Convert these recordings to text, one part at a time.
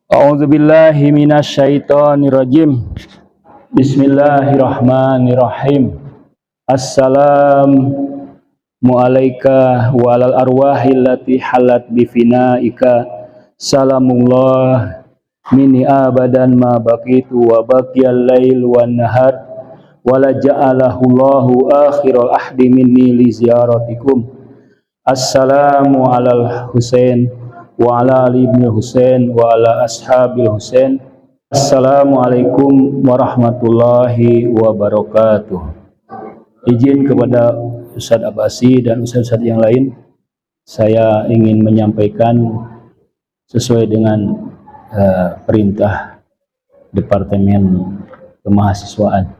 A'udzubillahi minasyaitonirrajim. Bismillahirrahmanirrahim. Assalamu alayka wa alal arwahil lati halat bifinaika. Salamullah mini abadan ma baqitu wa baqiyal lail wan nahar wala ja'alahu Allahu akhiral ahdi minni li ziyaratikum. Assalamu alal Husain wa ala ali ibn Husain wa ala ashabil Husain. Assalamualaikum warahmatullahi wabarakatuh. Izin kepada Ustadz Abasi dan Ustadz yang lain, saya ingin menyampaikan sesuai dengan perintah Departemen Kemahasiswaan.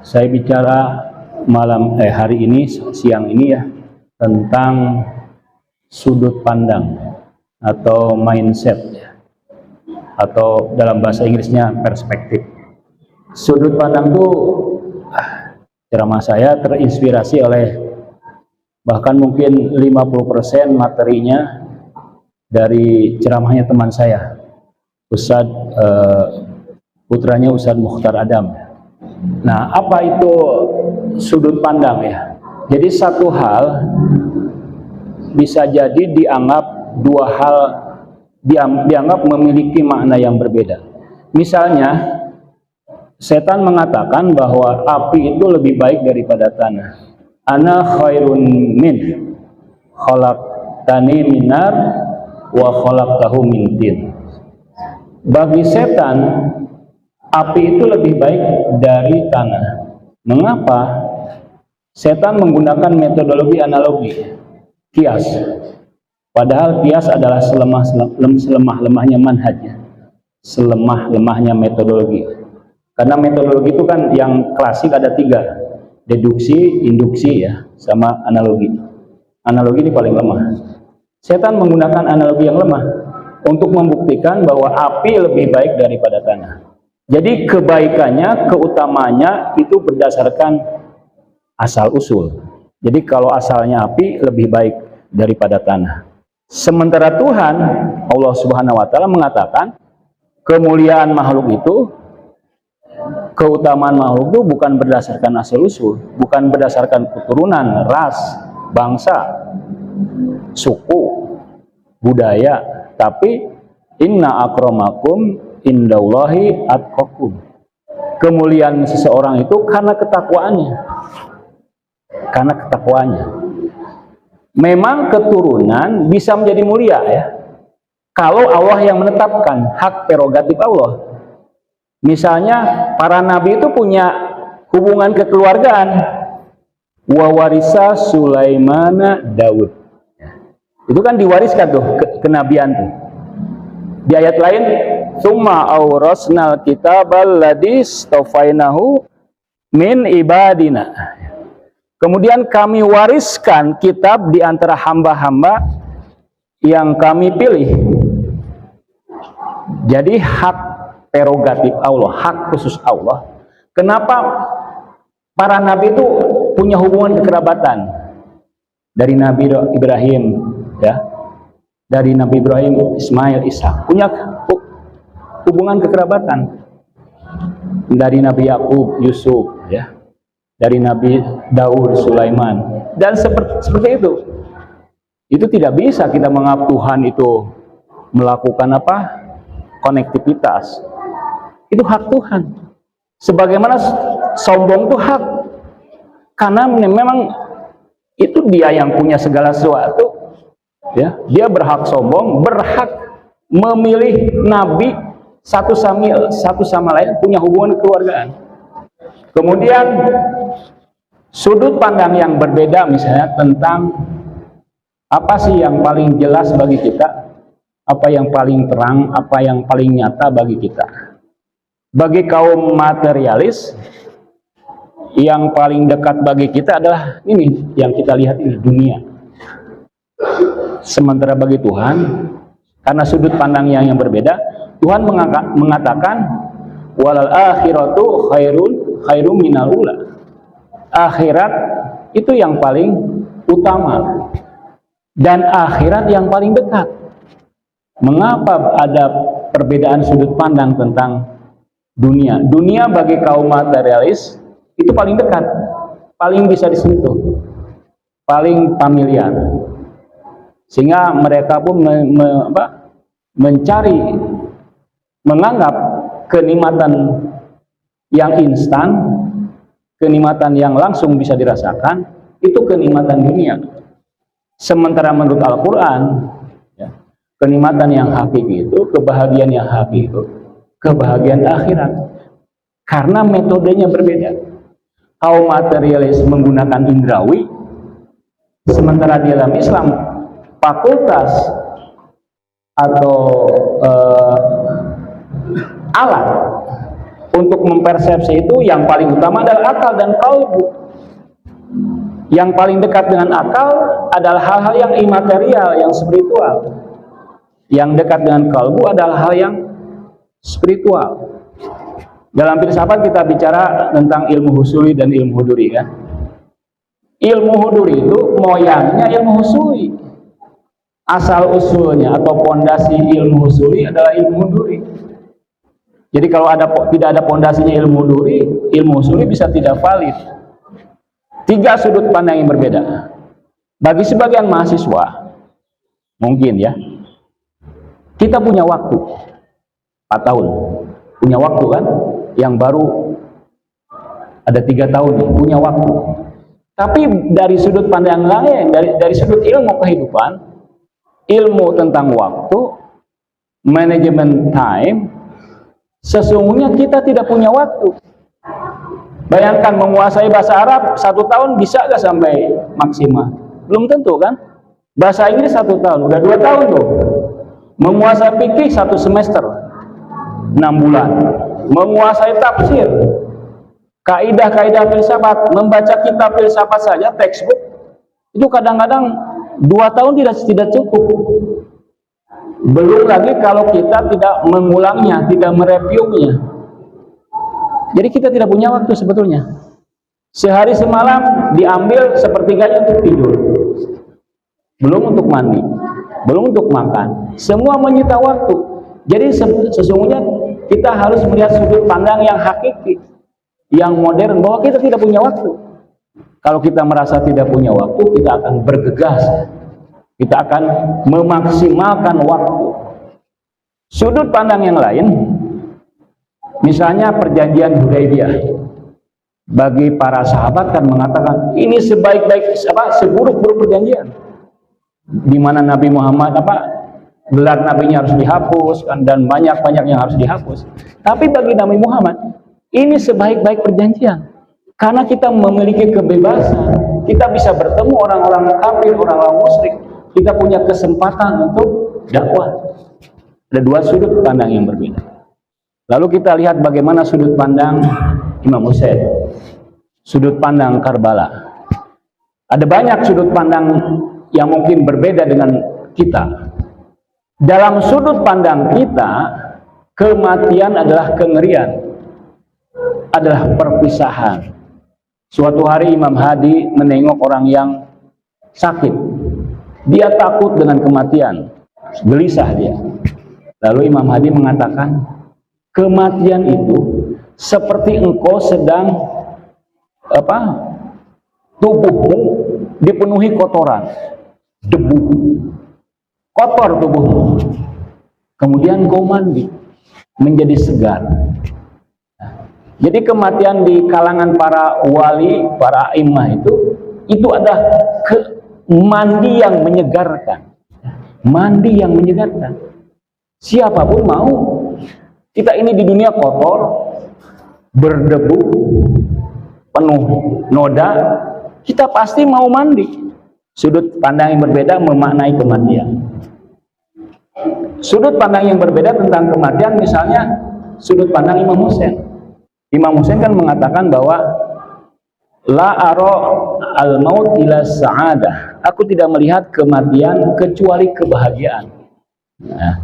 Saya bicara hari ini, siang ini ya, tentang sudut pandang atau mindset, atau dalam bahasa Inggrisnya perspektif. Sudut pandang itu ceramah saya terinspirasi oleh bahkan mungkin 50% materinya dari ceramahnya teman saya, Ustadz putranya Ustadz Mukhtar Adam. Nah, apa itu sudut pandang ya? Jadi satu hal bisa jadi dianggap dua hal, dianggap memiliki makna yang berbeda. Misalnya, setan mengatakan bahwa api itu lebih baik daripada tanah. Ana khairun min khalaqtani minar wa khalaqtahu min tin. Bagi setan, api itu lebih baik dari tanah. Mengapa? Setan menggunakan metodologi analogi, kias. Padahal kias adalah selemah-lemahnya manhaj, selemah-lemahnya metodologi. Karena metodologi itu kan yang klasik ada tiga, deduksi, induksi ya, sama analogi. Analogi ini paling lemah. Setan menggunakan analogi yang lemah untuk membuktikan bahwa api lebih baik daripada tanah. Jadi kebaikannya, keutamanya itu berdasarkan asal usul. Jadi kalau asalnya api lebih baik daripada tanah. Sementara Tuhan, Allah Subhanahu wa Ta'ala mengatakan kemuliaan makhluk itu, keutamaan makhluk itu bukan berdasarkan asal usul, bukan berdasarkan keturunan, ras, bangsa, suku, budaya, tapi inna akramakum indallahi atqakum. Kemuliaan seseorang itu karena ketakwaannya. Karena ketakwaannya. Memang keturunan bisa menjadi mulia ya, kalau Allah yang menetapkan, hak prerogatif Allah. Misalnya para nabi itu punya hubungan kekeluargaan. Wa warisa Sulaimana Daud. Itu kan diwariskan tuh kenabian tuh. Di ayat lain, summa aurasnal kitabal ladzi stofainahu min ibadina. Kemudian kami wariskan kitab di antara hamba-hamba yang kami pilih. Jadi hak prerogatif Allah, hak khusus Allah. Kenapa para nabi itu punya hubungan kekerabatan? Dari Nabi Ibrahim ya, dari Nabi Ibrahim, Ismail, Ishak, punya hubungan kekerabatan. Dari Nabi Yakub, Yusuf ya, dari Nabi Daud, Sulaiman, dan seperti itu. Itu tidak bisa kita menganggap Tuhan itu melakukan apa? Konektivitas. Itu hak Tuhan. Sebagaimana sombong itu hak. Karena memang itu dia yang punya segala sesuatu. Ya, dia berhak sombong, berhak memilih nabi satu sama lain, punya hubungan kekeluargaan. Kemudian sudut pandang yang berbeda misalnya tentang apa sih yang paling jelas bagi kita, apa yang paling terang, apa yang paling nyata bagi kita. Bagi kaum materialis, yang paling dekat bagi kita adalah ini yang kita lihat ini, dunia. Sementara bagi Tuhan, karena sudut pandang yang berbeda, Tuhan mengatakan walal akhiratu khairum minal ula. Akhirat itu yang paling utama dan akhirat yang paling dekat. Mengapa ada perbedaan sudut pandang tentang dunia? Dunia bagi kaum materialis itu paling dekat, paling bisa disentuh, paling familiar, sehingga mereka pun mencari, menganggap kenikmatan yang instan, kenikmatan yang langsung bisa dirasakan, itu kenikmatan dunia. Sementara menurut Al-Quran, ya, kenikmatan yang hakiki itu, kebahagiaan yang hakiki itu, kebahagiaan akhirat. Karena metodenya berbeda. Kaum materialis menggunakan indrawi, sementara di dalam Islam, fakultas atau alat untuk mempersepsi itu yang paling utama adalah akal dan qalbu. Yang paling dekat dengan akal adalah hal-hal yang imaterial, yang spiritual. Yang dekat dengan qalbu adalah hal yang spiritual. Dalam filsafat kita bicara tentang ilmu husuli dan ilmu huduri, kan? Ilmu huduri itu moyangnya ilmu husuli. Asal usulnya atau pondasi ilmu husuli adalah ilmu huduri. Jadi kalau tidak ada pondasinya ilmu huduri, ilmu husuli bisa tidak valid. Tiga sudut pandang yang berbeda. Bagi sebagian mahasiswa, mungkin ya, kita punya waktu 4 tahun, punya waktu kan, yang baru ada 3 tahun nih, punya waktu. Tapi dari sudut pandang lain, dari sudut ilmu kehidupan, ilmu tentang waktu, manajemen time, sesungguhnya kita tidak punya waktu. Bayangkan menguasai bahasa Arab 1 tahun bisa gak sampai maksimal? Belum tentu kan? Bahasa Inggris 1 tahun, udah 2 tahun tuh. Menguasai fikih 1 semester, 6 bulan. Menguasai tafsir, kaidah-kaidah filsafat, membaca kitab filsafat saja, textbook, itu kadang-kadang 2 tahun tidak cukup. Belum lagi kalau kita tidak mengulangnya, tidak mereviewnya. Jadi kita tidak punya waktu sebetulnya. Sehari semalam diambil sepertiganya untuk tidur, belum untuk mandi, belum untuk makan. Semua menyita waktu. Jadi sesungguhnya kita harus melihat sudut pandang yang hakiki, yang modern, bahwa kita tidak punya waktu. Kalau kita merasa tidak punya waktu, kita akan bergegas, kita akan memaksimalkan waktu. Sudut pandang yang lain, misalnya perjanjian Hudaybiyah, bagi para sahabat kan mengatakan ini seburuk-buruk perjanjian, di mana Nabi Muhammad gelar nabinya harus dihapus kan, dan banyak-banyak yang harus dihapus. Tapi bagi Nabi Muhammad ini sebaik-baik perjanjian, karena kita memiliki kebebasan, kita bisa bertemu orang-orang kafir, orang-orang musyrik, kita punya kesempatan untuk dakwah. Ada 2 sudut pandang yang berbeda. Lalu kita lihat bagaimana sudut pandang Imam Husain, sudut pandang Karbala. Ada banyak sudut pandang yang mungkin berbeda dengan kita. Dalam sudut pandang kita, kematian adalah kengerian, adalah perpisahan. Suatu hari Imam Hadi menengok orang yang sakit. Dia takut dengan kematian, gelisah dia. Lalu Imam Hadi mengatakan, kematian itu seperti engkau sedang tubuhmu dipenuhi kotoran, debu, kotor tubuhmu. Kemudian engkau mandi menjadi segar. Jadi kematian di kalangan para wali, para imam itu adalah mandi yang menyegarkan. Mandi yang menyegarkan. Siapapun mau. Kita ini di dunia kotor, berdebu, penuh noda, kita pasti mau mandi. Sudut pandang yang berbeda memaknai kematian. Sudut pandang yang berbeda tentang kematian, misalnya sudut pandang Imam Husain. Imam Husain kan mengatakan bahwa la ara al-maut ila sa'adah. Aku tidak melihat kematian kecuali kebahagiaan. Nah,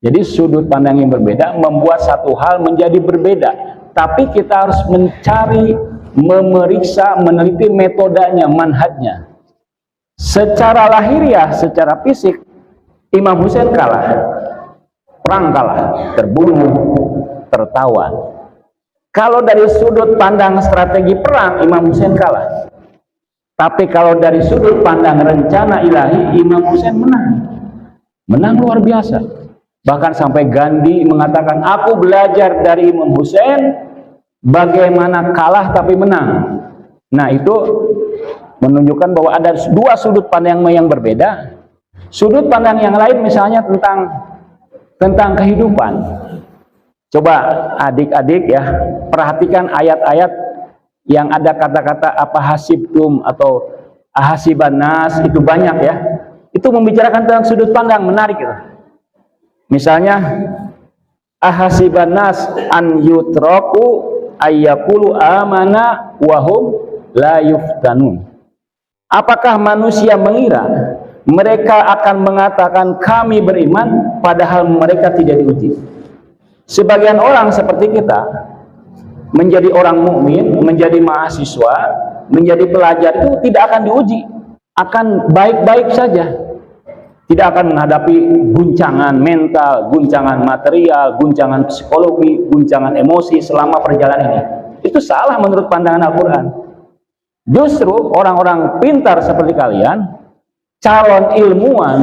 jadi sudut pandang yang berbeda membuat satu hal menjadi berbeda. Tapi kita harus mencari, memeriksa, meneliti metodenya, manhajnya. Secara lahiriah, secara fisik, Imam Husain kalah. perang kalah, terbunuh, tertawan. Kalau dari sudut pandang strategi perang, Imam Husain kalah. Tapi kalau dari sudut pandang rencana ilahi, Imam Husain menang. Menang luar biasa. Bahkan sampai Gandhi mengatakan, aku belajar dari Imam Husain bagaimana kalah tapi menang. Nah, itu menunjukkan bahwa ada dua sudut pandang yang berbeda. Sudut pandang yang lain misalnya tentang kehidupan. Coba adik-adik ya, perhatikan ayat-ayat yang ada kata-kata apa hasibtum atau ahasiban nas, itu banyak ya. Itu membicarakan tentang sudut pandang, menarik itu. Misalnya ahasiban nas an yutraku ayyaqulu amana wahum la yuftanun. Apakah manusia mengira mereka akan mengatakan kami beriman padahal mereka tidak diuji? Sebagian orang seperti kita menjadi orang mukmin, menjadi mahasiswa, menjadi pelajar itu tidak akan diuji, akan baik-baik saja. Tidak akan menghadapi guncangan mental, guncangan material, guncangan psikologi, guncangan emosi selama perjalanan ini. Itu salah menurut pandangan Al-Quran. Justru orang-orang pintar seperti kalian, calon ilmuwan,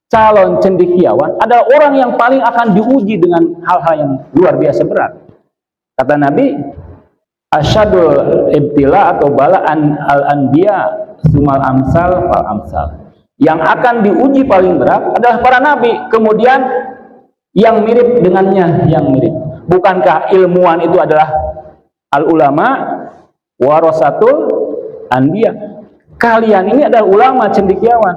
calon cendekiawan adalah orang yang paling akan diuji dengan hal-hal yang luar biasa berat. Kata Nabi, asyadul ibtila atau balaan al-anbiya sumal amsal fal amsal. Yang akan diuji paling berat adalah para nabi, kemudian yang mirip dengannya yang mirip. Bukankah ilmuwan itu adalah al-ulama warasatul anbiya? Kalian ini adalah ulama cendekiawan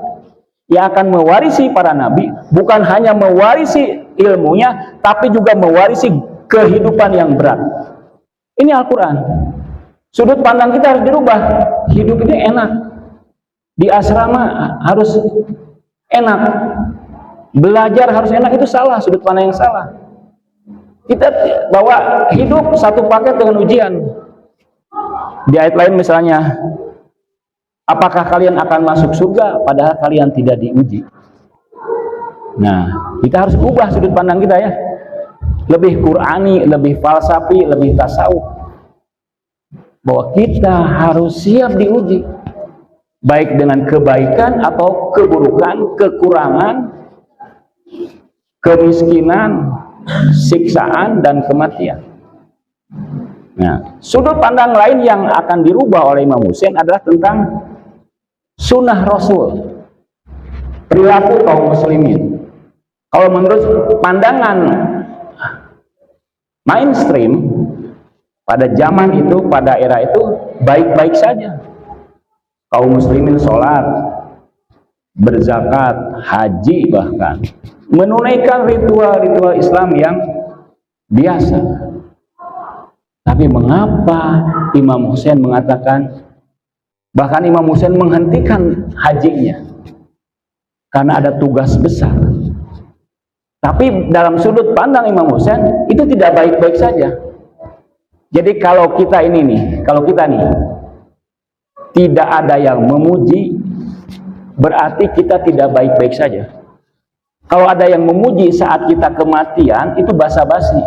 yang akan mewarisi para nabi, bukan hanya mewarisi ilmunya, tapi juga mewarisi kehidupan yang berat. Ini Al-Quran. Sudut pandang kita harus dirubah. Hidup ini enak, di asrama harus enak, belajar harus enak, itu salah, sudut pandang yang salah. Kita bawa hidup satu paket dengan ujian. Di ayat lain misalnya, apakah kalian akan masuk surga padahal kalian tidak diuji? Nah, kita harus ubah sudut pandang kita ya. Lebih Qur'ani, lebih falsafi, lebih tasawuf. Bahwa kita harus siap diuji. Baik dengan kebaikan atau keburukan, kekurangan, kemiskinan, siksaan, dan kematian. Nah, sudut pandang lain yang akan dirubah oleh Imam Husain adalah tentang sunnah Rasul, perilaku kaum muslimin. Kalau menurut pandangan mainstream pada zaman itu, pada era itu baik-baik saja. Kaum muslimin sholat, berzakat, haji, bahkan menunaikan ritual-ritual Islam yang biasa. Tapi mengapa Imam Husain mengatakan, bahkan Imam Husain menghentikan hajinya karena ada tugas besar? Tapi dalam sudut pandang Imam Husain itu tidak baik-baik saja. Jadi kalau kita ini nih, kalau kita nih tidak ada yang memuji, berarti kita tidak baik-baik saja. Kalau ada yang memuji saat kita kematian, itu basa-basi.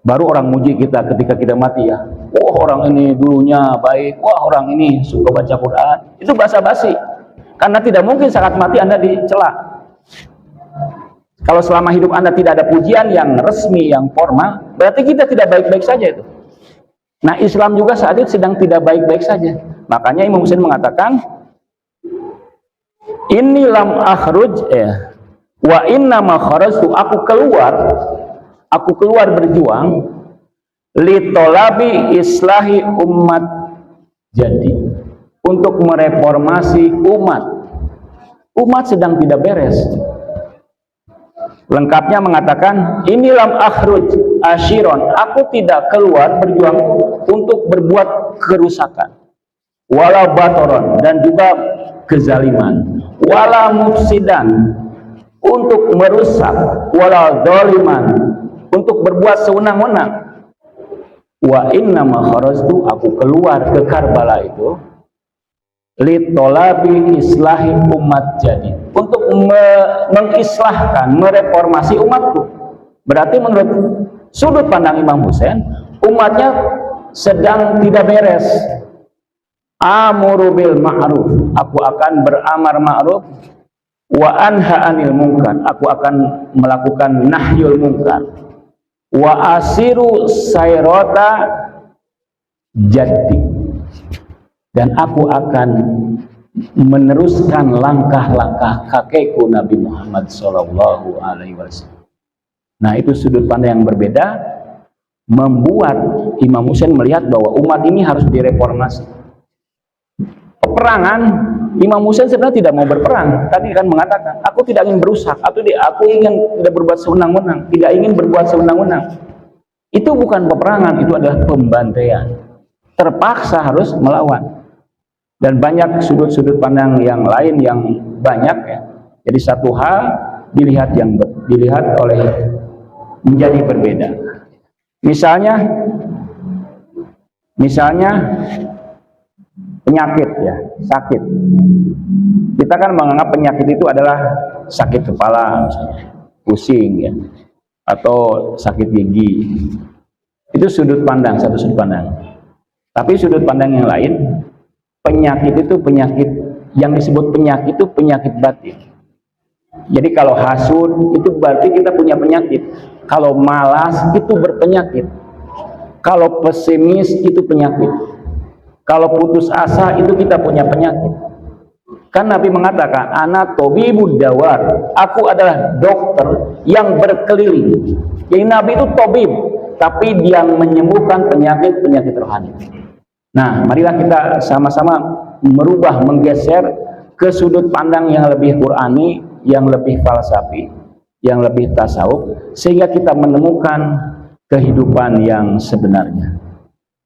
Baru orang muji kita ketika kita mati ya. Oh, orang ini dulunya baik, wah orang ini suka baca Quran. Itu basa-basi. Karena tidak mungkin saat mati Anda dicela. Kalau selama hidup Anda tidak ada pujian yang resmi, yang formal, berarti kita tidak baik-baik saja itu. Nah, Islam juga saat itu sedang tidak baik-baik saja. Makanya Imam Husain mengatakan, inni lam akhruj wa inna ma kharajtu, aku keluar berjuang li tolabi islahi umat, jadi untuk mereformasi umat. Umat sedang tidak beres. Lengkapnya mengatakan, inilam akhruj ashiron, aku tidak keluar berjuang untuk berbuat kerusakan, wala batoron, dan juga kezaliman, wala mufsidan, untuk merusak, wala doliman, untuk berbuat sewenang-wenang. Wa inna ma kharajtu, aku keluar ke Karbala itu li tolabi islahi umat, jadi untuk untuk mengislahkan, mereformasi umatku. Berarti menurut sudut pandang Imam Husain, umatnya sedang tidak beres. Amuru bil ma'ruf, aku akan beramar ma'ruf, wa anha anil munkar, aku akan melakukan nahyul munkar, wa asiru sayrata jaddi, dan aku akan meneruskan langkah-langkah kakekku Nabi Muhammad Shallallahu Alaihi Wasallam. Nah, itu sudut pandang yang berbeda membuat Imam Husain melihat bahwa umat ini harus direformasi. Peperangan, Imam Husain sebenarnya tidak mau berperang. Tadi kan mengatakan, aku tidak ingin berusak, aku ingin tidak berbuat sewenang-wenang, tidak ingin berbuat sewenang-wenang. Itu bukan peperangan, itu adalah pembantaian. Terpaksa harus melawan. Dan banyak sudut-sudut pandang yang lain yang banyak ya. Jadi satu hal dilihat oleh menjadi berbeda. Misalnya penyakit ya, sakit. Kita kan menganggap penyakit itu adalah sakit kepala, misalnya, pusing ya, atau sakit gigi. Itu sudut pandang, satu sudut pandang. Tapi sudut pandang yang lain, penyakit itu penyakit yang disebut penyakit itu penyakit batin. Jadi kalau hasud itu berarti kita punya penyakit. Kalau malas itu berpenyakit. Kalau pesimis itu penyakit. Kalau putus asa itu kita punya penyakit. Kan Nabi mengatakan, ana tabibud dawar, aku adalah dokter yang berkeliling. Jadi Nabi itu tabib, tapi dia menyembuhkan penyakit-penyakit rohani. Nah, marilah kita sama-sama merubah, menggeser ke sudut pandang yang lebih Qur'ani, yang lebih falsafi, yang lebih tasawuf, sehingga kita menemukan kehidupan yang sebenarnya.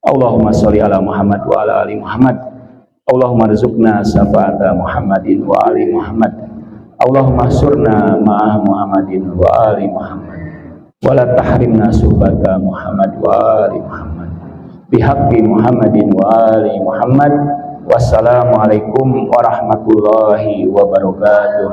Allahumma sholli ala Muhammad wa ala ali Muhammad. Allahumma rizukna syafaata Muhammadin wa ali Muhammad. Allahumma surna ma'ah Muhammadin wa ali Muhammad. Wa la tahrimna suhbata Muhammad wa ali Muhammad. Bihaqqi Muhammadin wa ali Muhammad. Wassalamualaikum warahmatullahi wabarakatuh.